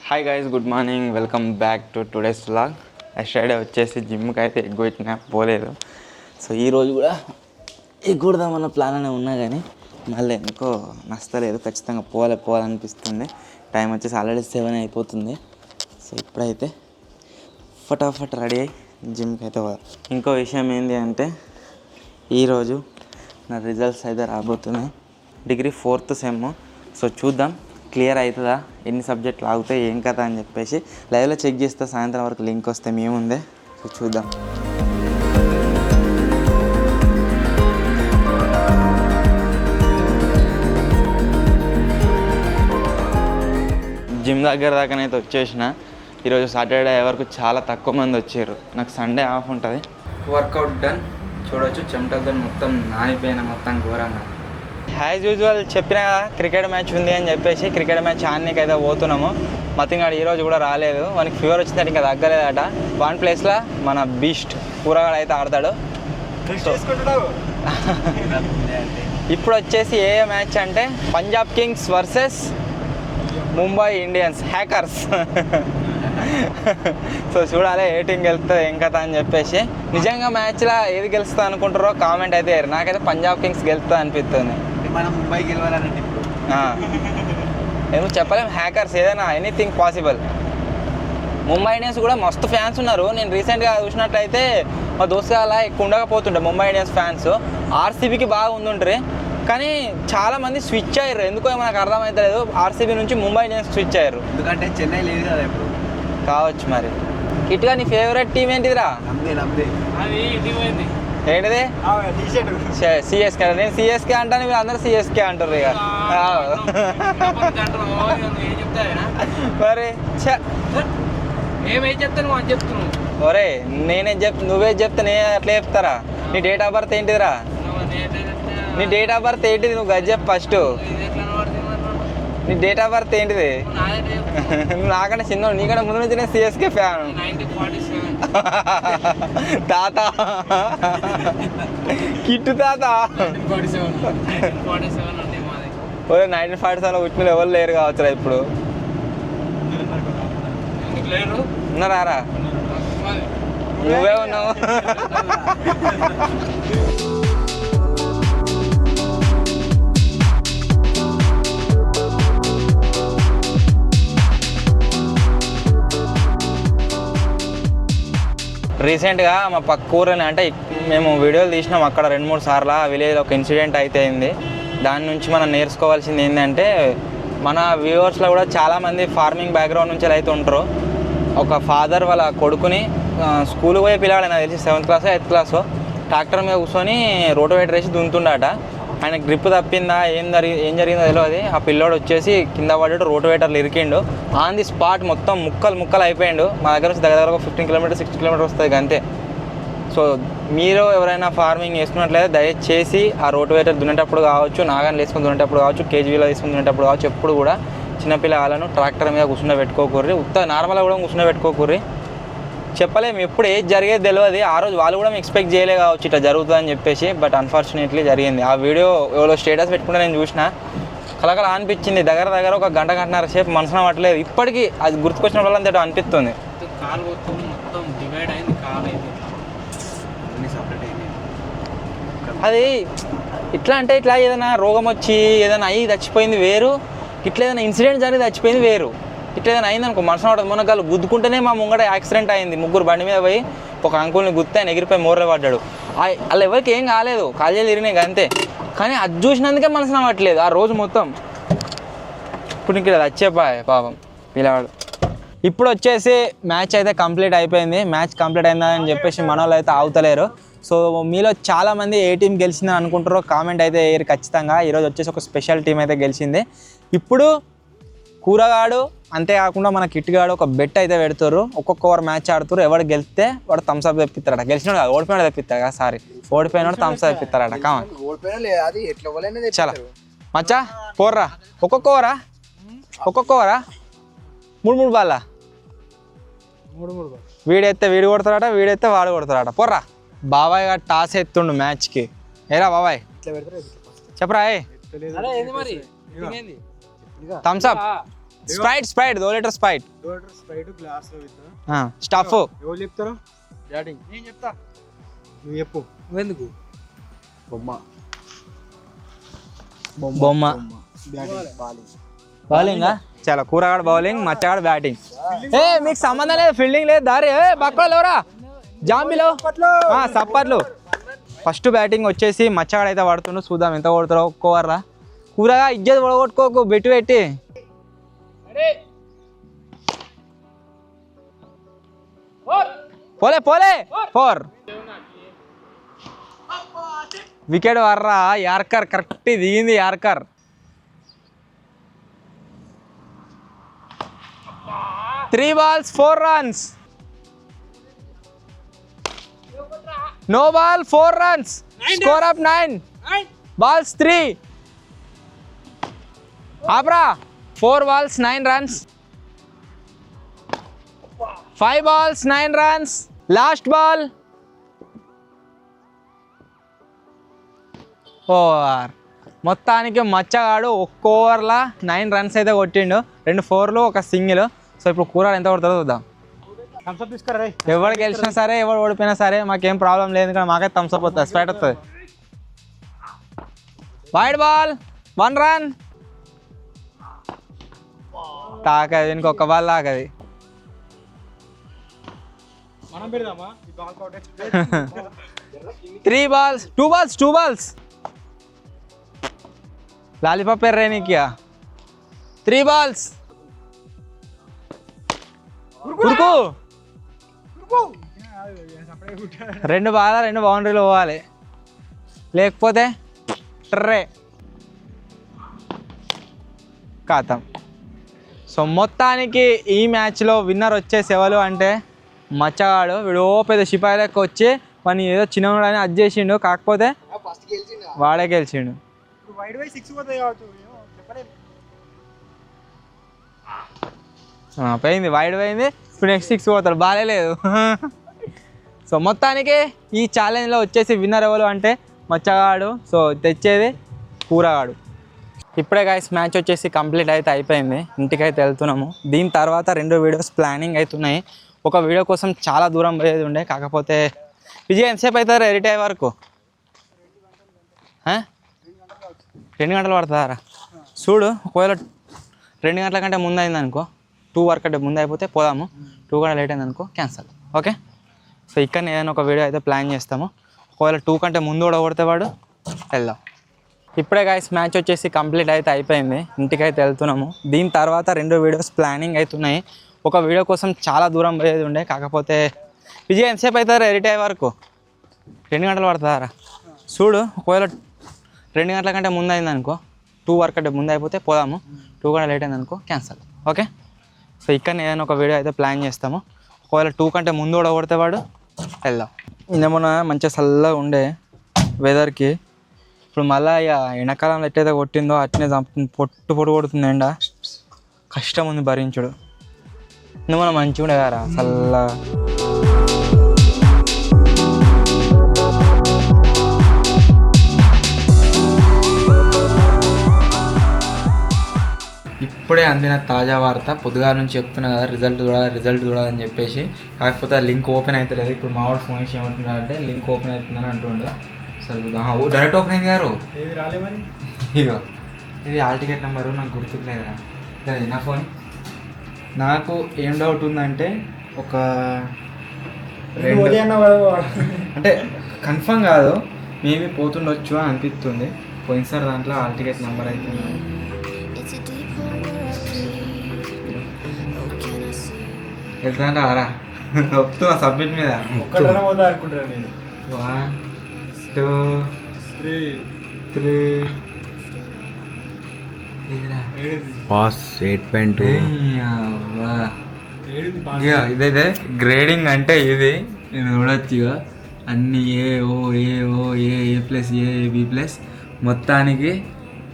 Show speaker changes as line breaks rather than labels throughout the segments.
Hi guys, good morning. Welcome back to today's vlog. Yesterday వచ్చేసి జిమ్కి అయితే ఎగ్గొట్టినా, పోలేదు. సో ఈరోజు కూడా ఎగ్గొడదామన్న ప్లాన్ అనే ఉన్నా కానీ మళ్ళీ ఎందుకో నచ్చలేదు. ఖచ్చితంగా పోవాలనిపిస్తుంది. టైం వచ్చేసి ఆల్రెడీ 7 అయిపోతుంది. సో ఇప్పుడైతే ఫటాఫట్ రెడీ అయ్యి జిమ్కి అయితే పోవాలి. ఇంకో విషయం ఏంటి అంటే ఈరోజు నా రిజల్ట్స్ అయితే రాబోతున్నాయి. Degree 4th sem. సో చూద్దాం క్లియర్ అవుతుందా, ఎన్ని సబ్జెక్టులు ఆగుతాయి, ఏం కథ అని చెప్పేసి లైవ్లో చెక్ చేస్తే సాయంత్రం వరకు లింక్ వస్తే మేముందే. సో చూద్దాం. జిమ్ దగ్గర దాకానైతే వచ్చేసిన. ఈరోజు సాటర్డే వరకు చాలా తక్కువ మంది వచ్చారు. నాకు సండే ఆఫ్ ఉంటుంది. Workout done. చూడవచ్చు చెమటలతో మొత్తం నానిపోయిన, మొత్తం ఘోరంగా. యాజ్ యూజువల్ చెప్పిన కదా క్రికెట్ మ్యాచ్ ఉంది అని చెప్పేసి క్రికెట్ మ్యాచ్ ఆడనీకి అయితే పోతున్నాము. మతిగాడు ఈరోజు కూడా రాలేదు. వానికి ఫీవర్ వచ్చిందంటే ఇంకా తగ్గలేదట. వన్ ప్లేస్లో మన బీస్ట్ కూరగాడు అయితే ఆడతాడు. ఇప్పుడు వచ్చేసి ఏ మ్యాచ్ అంటే Punjab Kings versus Mumbai Indians hackers. So చూడాలి ఏ టీం గెలుస్తుంది ఏం కథ అని చెప్పేసి. నిజంగా మ్యాచ్లో ఏది గెలుస్తుంది అనుకుంటారో కామెంట్ అయితే వేరు. నాకైతే పంజాబ్ కింగ్స్ గెలుస్తుంది అనిపిస్తుంది.
మనం ముంబై గెలవాలంటే
ఎందుకు చెప్పలేం. హ్యాకర్స్ ఏదైనా ఎనీథింగ్ పాసిబుల్. ముంబై ఇండియన్స్ కూడా మస్తు ఫ్యాన్స్ ఉన్నారు. నేను రీసెంట్గా చూసినట్లయితే మా దోస్తుగా ఎక్కువ ఉండకపోతుండే ముంబై ఇండియన్స్ ఫ్యాన్స్. ఆర్సీబీకి బాగా ఉండుంటారు కానీ చాలామంది స్విచ్ అయ్యారు. ఎందుకో మనకు అర్థమవుతలేదు. ఆర్సీబీ నుంచి ముంబై ఇండియన్స్ స్విచ్ అయ్యారు.
ఎందుకంటే చెన్నై లేదు కదా ఇప్పుడు.
కావచ్చు మరి. కిట్గా నీ ఫేవరెట్ టీం ఏంటిదిరా? ఏంటిది? సిఎస్కే. నేను సిఎస్కే అంటాను, మీరు అందరూ సిఎస్కే అంటారు. ఇక మరి ఒరే నేనేం నువ్వే చెప్తా, నేను అట్లా చెప్తారా? నీ డేట్ ఆఫ్ బర్త్ ఏంటిదిరా? నీ డేట్ ఆఫ్ బర్త్ ఏంటిది? నువ్వు గది చెప్పు ఫస్ట్. నీ డేట్ ఆఫ్ బర్త్ ఏంటిది? నువ్వు నాకంటే చిన్న, నీకంటే ముందు నుంచి నేను సిఎస్కే ఫ్యాన్. తాత కిట్టు తాత. 1947 పుట్టిన ఎవరు లేరు కావచ్చురా ఇప్పుడు. ఉన్నారా? నువ్వే ఉన్నావు. రీసెంట్గా మా పక్క ఊరని అంటే మేము వీడియోలు తీసినాం అక్కడ 2-3 సార్లు. ఆ విలేజ్లో ఒక ఇన్సిడెంట్ అయితే అయింది. దాని నుంచి మనం నేర్చుకోవాల్సింది ఏంటంటే మన వ్యూవర్స్లో కూడా చాలామంది ఫార్మింగ్ బ్యాక్గ్రౌండ్ నుంచి అయితే ఉంటారు. ఒక ఫాదర్ వాళ్ళ కొడుకుని స్కూల్కి పోయే పిల్లాడు, నాకు తెలిసి 7th క్లాసో 8th క్లాసో, ట్రాక్టర్ మీద కూర్చొని రోటోవేటర్ వేసి దున్నుతుండట. ఆయన గ్రిప్ తప్పిందా ఏం జరిగిందో తెలియదు. ఆ పిల్లోడు వచ్చేసి కింద పడ్డాడు, రోటోవేటర్లు ఇరికిండు. ఆన్ ది స్పాట్ మొత్తం ముక్కలు అయిపోయిండు. మా దగ్గర నుంచి దగ్గర 15 కిలోమీటర్ 60 కిలోమీటర్ వస్తుంది అంతే. సో మీరు ఎవరైనా ఫార్మింగ్ చేసుకున్నట్లయితే దయచేసి ఆ రోటోవేటర్ దున్నేటప్పుడు కావచ్చు, నాగాన్ని వేసుకుని దున్నేటప్పుడు కావచ్చు, కేజీవీలో వేసుకుని దున్నేటప్పుడు కావచ్చు, ఎప్పుడు కూడా చిన్నపిల్లలను ట్రాక్టర్ మీద కూర్చుండబెట్టుకోకూర్రి. నార్మల్గా కూడా కూర్చుండబెట్టుకోకూర్రి. చెప్పలేము ఎప్పుడు ఏది జరిగేది తెలియదు. ఆ రోజు వాళ్ళు కూడా ఎక్స్పెక్ట్ చేయలే కావచ్చు ఇట్లా జరుగుతుందని చెప్పేసి. బట్ అన్ఫార్చునేట్లీ జరిగింది. ఆ వీడియో ఎవరో స్టేటస్ పెట్టుకుంటే నేను చూసిన, కలకల అనిపించింది. దగ్గర ఒక గంటన్నర సేపు మనసున పట్టలేదు. ఇప్పటికీ అది గుర్తుకొచ్చిన వాళ్ళంతా అనిపిస్తుంది. అది ఇట్లా అంటే ఇట్లా ఏదైనా రోగం వచ్చి ఏదైనా అయ్యి చచ్చిపోయింది వేరు, ఇట్లా ఏదైనా ఇన్సిడెంట్ జరిగి చచ్చిపోయింది వేరు. ఇట్లా ఏదైనా అయిందనుకో మనసున పడుతుంది. మొన్నగాళ్ళు గుద్దుకుంటేనే మా ముంగడ యాక్సిడెంట్ అయింది. 3 బండి మీద పోయి ఒక అంకుల్ని గుర్తు ఆయన ఎగిరిపోయి మోర్రే పడ్డాడు. వాళ్ళు ఎవరికి ఏం కాలేదు, కాలేజీలు తిరిగినాయి అంతే. కానీ అది చూసినందుకే మనసున పట్టలేదు ఆ రోజు మొత్తం. ఇప్పుడు ఇంక వచ్చేపాయ పాపం పిల్లవాడు. ఇప్పుడు వచ్చేసి మ్యాచ్ అయితే కంప్లీట్ అయిపోయింది. మ్యాచ్ కంప్లీట్ అయిందని చెప్పేసి మన వాళ్ళు అయితే ఆగుతలేరు. సో మీలో చాలామంది ఏ టీం గెలిచిందని అనుకుంటారో కామెంట్ అయితే వేయరు ఖచ్చితంగా. ఈరోజు వచ్చేసి ఒక స్పెషల్ టీం అయితే గెలిచింది. ఇప్పుడు కూరగాడు అంతేకాకుండా మన కిట్గాడు ఒక బెట్ అయితే పెడతారు. ఒక్కొక్క ఓవర్ మ్యాచ్ ఆడుతారు. ఎవడు గెలిస్తే వాడు థమ్స్అప్ తెప్పిస్తారట. గెలిచినాడు కదా, ఓడిపోయినాడు తెప్పిస్తారు కదా. సారీ, ఓడిపోయినాడు థమ్స్అప్ తెప్పిస్తారట. కావాలి చాలా మచ్చా పోర్రా. ఒక్కొక్క ఓవరా 3 బాల్లా. వీడెత్తే వీడు కొడతాడట, వీడెత్తే వాడు కొడతాడట. పోర్రా. బాబాయ్ గారు టాస్ ఎత్తుండు మ్యాచ్కి. ఏరా బాబాయ్ చెప్పరా. Thums Up Sprite 2 litre Sprite
Sprite glass with
stuff.
ఎవరు చెప్తారు? బ్యాటింగ్ నేను చెప్తా, నువ్వు చెప్పు. ఎందుకు?
బొమ్మ
బ్యాటింగ్
బౌలింగ్. చాలా కూరగాడు బౌలింగ్, మచ్చగాడు బ్యాటింగ్. మీకు సంబంధం లేదు, ఫీల్డింగ్ లేదు, దారి బక్కలు ఎవరా జాంబీలో సప్పర్లు. ఫస్ట్ బ్యాటింగ్ వచ్చేసి మచ్చగాడు అయితే పడుతుండు. చూద్దాం ఎంత కొడతారో. ఒక్క ఓవర్లా కూరగా ఇజ్జత్ పడగొట్టుకోకు, బెట్టు పెట్టి. పోలే 4 వికెట్ వర్రా. యార్కర్ కరెక్ట్ దిగింది. Yorker 3 balls 4 runs. No ball 4 runs. Score up 9 balls 3. Abra 4 balls 9 runs. 5 balls 9 runs. Last ball. Over. మొత్తానికి మచ్చగాడు ఒక్క ఓవర్లా 9 runs అయితే కొట్టిండు. 2 4లు 1 సింగిల్. సో ఇప్పుడు కూరగాయలు ఎంత కొడతారో చూద్దాం. ఎవరు గెలిచినా సరే, ఎవరు ఓడిపోయినా సరే మాకేం ప్రాబ్లం లేదు, కానీ మాకైతే థమ్స్అప్ వస్తుంది, స్ప్రైట్ వస్తుంది. Wide ball 1 run. తాకది, ఇంకొక బాల్ తాకది. 3 balls 2 balls. లాలీపాప్ ఎర్రేనికియా 3 balls. ఉరుకు 2 బాల్ 2 బౌండరీలు పోవాలి, లేకపోతే ట్రే ఖాతం. సో మొత్తానికి ఈ మ్యాచ్లో విన్నర్ వచ్చేసి ఎవరు అంటే మచ్చగాడు. వీడు పెద్ద సిపాయిలకు వచ్చి పని ఏదో చిన్నవాడని అది చేసిండు, కాకపోతే వాడే గెలిచిండు. పోయింది, వైడ్ పోయింది. ఇప్పుడు నెక్స్ట్ 6 పోతాడు, బాగాలేదు. సో మొత్తానికి ఈ ఛాలెంజ్లో వచ్చేసి విన్నర్ ఎవరు అంటే మచ్చగాడు. సో తెచ్చేది కూరగాడు. ఇప్పుడే గాయస్ మ్యాచ్ వచ్చేసి కంప్లీట్ అయితే అయిపోయింది, ఇంటికైతే వెళ్తున్నాము. దీని తర్వాత 2 వీడియోస్ ప్లానింగ్ అవుతున్నాయి. ఒక వీడియో కోసం చాలా దూరం పోయేది ఉండే, కాకపోతే విజయ్ ఎంతసేపు అవుతారు ఎడిట్ అయ్యే వరకు? 2 గంటలు పడుతుందారా? చూడు, ఒకవేళ 2 గంటల కంటే ముందు అయింది అనుకో, 2 వరకు అంటే ముందు అయిపోతే పోదాము. 2 గంటలు లేట్ అయింది అనుకో క్యాన్సల్. ఓకే. సో ఇక్కడ ఏదైనా ఒక వీడియో అయితే ప్లాన్ చేస్తాము. ఒకవేళ 2 కంటే ముందు కూడా కొడితే వాడు వెళ్దాం. ఇప్పుడే గాయస్ మ్యాచ్ వచ్చేసి కంప్లీట్ అయితే అయిపోయింది, ఇంటికైతే వెళ్తున్నాము. దీని తర్వాత 2 వీడియోస్ ప్లానింగ్ అవుతున్నాయి. ఒక వీడియో కోసం చాలా దూరం పోయేది ఉండే, కాకపోతే విజయ్ ఎంతసేపు అవుతారు ఎడిట్ అయ్యే వరకు? 2 గంటలు పడుతుందారా? చూడు, ఒకవేళ 2 గంటల కంటే ముందు అయింది అనుకో, 2 వరకు అంటే ముందు అయిపోతే పోదాము. 2 గంటలు లేట్ అయింది అనుకో క్యాన్సల్. ఓకే. సో ఇక్కడ ఏదైనా ఒక వీడియో అయితే ప్లాన్ చేస్తాము. ఒకవేళ 2 కంటే ముందు కూడా కొడితే వాడు వెళ్దాం. ఇందేమన్నా మంచిగా చల్లగా ఉండే వెదర్కి, ఇప్పుడు మళ్ళీ ఇక ఎండాకాలంలో ఎట్టయితే కొట్టిందో అట్నే పొట్టు కొడుతుంది ఎండ. కష్టం ఉంది భరించుడు. ఇందేమన్నా మంచిగా ఉండే కదా చల్లగా. ఇప్పుడే అందిన తాజా వార్త, పొద్దుగాల నుంచి చెప్తున్నా కదా రిజల్ట్ చూడాలని చెప్పేసి, కాకపోతే ఆ లింక్ ఓపెన్ అవుతలేదు. ఇప్పుడు మావాడు ఫోన్ చేసి ఏమంటున్నారంటే లింక్ ఓపెన్ అవుతుందని అంటుండే. సరే డైరెక్ట్ ఓపెన్ అయింది గారు. ఇగో ఇది హాల్ టికెట్ నెంబరు నాకు గుర్తుకులేదురా. సరే నా ఫోన్. నాకు ఏం డౌట్ ఉందంటే ఒక 2 అంటే కన్ఫర్మ్ కాదు, మేబీ పోతుండొచ్చు అని అనిపిస్తుంది. పోయినసారి దాంట్లో హాల్ టికెట్ నెంబర్ అయితే వెళ్తాను రారా వస్తున్నా సబ్మిట్ మీద. 1 2 3
పాస్ 8.2.
ఇదైతే గ్రేడింగ్ అంటే ఇది నేను చూడొచ్చు. ఇక అన్ని ఏ ప్లస్ బి ప్లస్. మొత్తానికి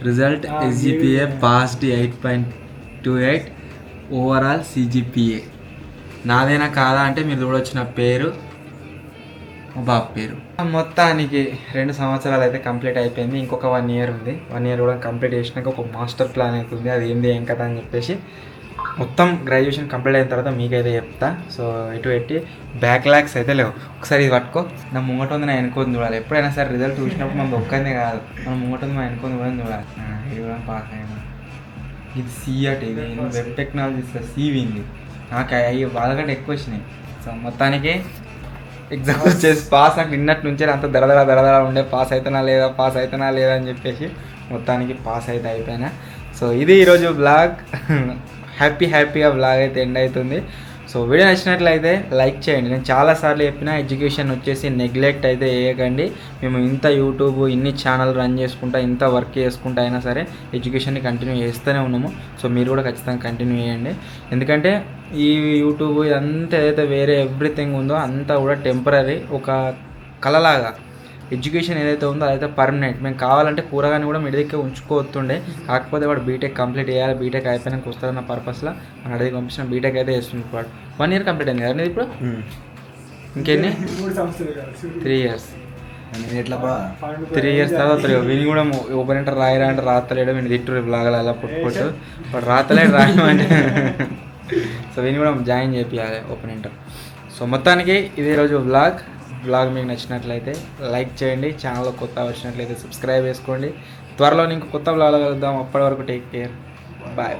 result SGPA passed 8.28. Overall CGPA నాదేనా కాదా అంటే మీరు చూడొచ్చు నా పేరు, మా బాబు పేరు. మొత్తానికి 2 సంవత్సరాలు అయితే కంప్లీట్ అయిపోయింది. ఇంకొక 1 year ఉంది. 1 year కూడా కంప్లీట్ చేసినాక ఒక మాస్టర్ ప్లాన్ అవుతుంది. అది ఏంది ఏం కదా అని చెప్పేసి మొత్తం గ్రాడ్యుయేషన్ కంప్లీట్ అయిన తర్వాత మీకైతే చెప్తా. సో ఇటు పెట్టి బ్యాక్లాగ్స్ అయితే లేవు. ఒకసారి ఇది పట్టుకో, నా ముంగట ఉంది నా వెనుకొని చూడాలి. ఎప్పుడైనా సరే రిజల్ట్ చూసినప్పుడు మనం ఒక్కనే కాదు, మనం ముంగట ఉంది మన వెనుకొని కూడా చూడాలి. ఇది కూడా పాస్ అయినా. ఇది సి అట్, ఇది వెబ్ టెక్నాలజీస్లో సి వింది. నాకు అవి వాళ్ళకంటే ఎక్కువ వచ్చినాయి. సో మొత్తానికి ఎగ్జామ్ వచ్చేసి పాస్. నాకు నిన్నటి నుంచే అంత దరదర ఉండే పాస్ అవుతున్నా లేదా అని చెప్పేసి మొత్తానికి పాస్ అయితే అయిపోయినా. సో ఇది ఈరోజు బ్లాగ్. హ్యాపీగా బ్లాగ్ అయితే ఎండ్ అవుతుంది. సో వీడియో నచ్చినట్లయితే లైక్ చేయండి. నేను చాలాసార్లు చెప్పిన ఎడ్యుకేషన్ వచ్చేసి నెగ్లెక్ట్ అయితే చేయకండి. మేము ఇంత యూట్యూబ్ ఇన్ని ఛానల్ రన్ చేసుకుంటా ఇంత వర్క్ చేసుకుంటా అయినా సరే ఎడ్యుకేషన్ని కంటిన్యూ చేస్తూనే ఉన్నాము. సో మీరు కూడా ఖచ్చితంగా కంటిన్యూ చేయండి. ఎందుకంటే ఈ యూట్యూబ్ ఇదంతా ఏదైతే వేరే ఎవ్రీథింగ్ ఉందో అంతా కూడా టెంపరీ, ఒక కళలాగా. ఎడ్యుకేషన్ ఏదైతే ఉందో అదైతే పర్మనెంట్. మేము కావాలంటే కూరగాని కూడా మీ దగ్గర ఉంచుకోవస్తుండే, కాకపోతే వాడు బీటెక్ కంప్లీట్ చేయాలి, బీటెక్ అయిపోయినాక వస్తారన్న పర్పస్లో మన అడిగి పంపించిన బీటెక్ అయితే వేస్తుంది. వాడు 1 year కంప్లీట్ అయింది కదా ఇప్పుడు. ఇంకెన్ని 3 years.
ఎట్లా
3 years తర్వాత విని కూడా ఓపెన్ ఇంటర్ రాయరా అంటే రాతలేడు. వీని తిట్టు లాగాలి అలా పుట్టుకొట్టు, వాడు రాతలేడు రాయమంటే. సో విని కూడా జాయిన్ చేయాలి ఓపెన్ ఇంటర్. సో మొత్తానికి ఇదే రోజు బ్లాగ్ మీకు నచ్చినట్లయితే లైక్ చేయండి. ఛానల్లో కొత్త వచ్చినట్లయితే సబ్స్క్రైబ్ చేసుకోండి. త్వరలో ఇంకో కొత్త బ్లాగ్ కలుద్దాం. అప్పటి వరకు టేక్ కేర్. బాయ్.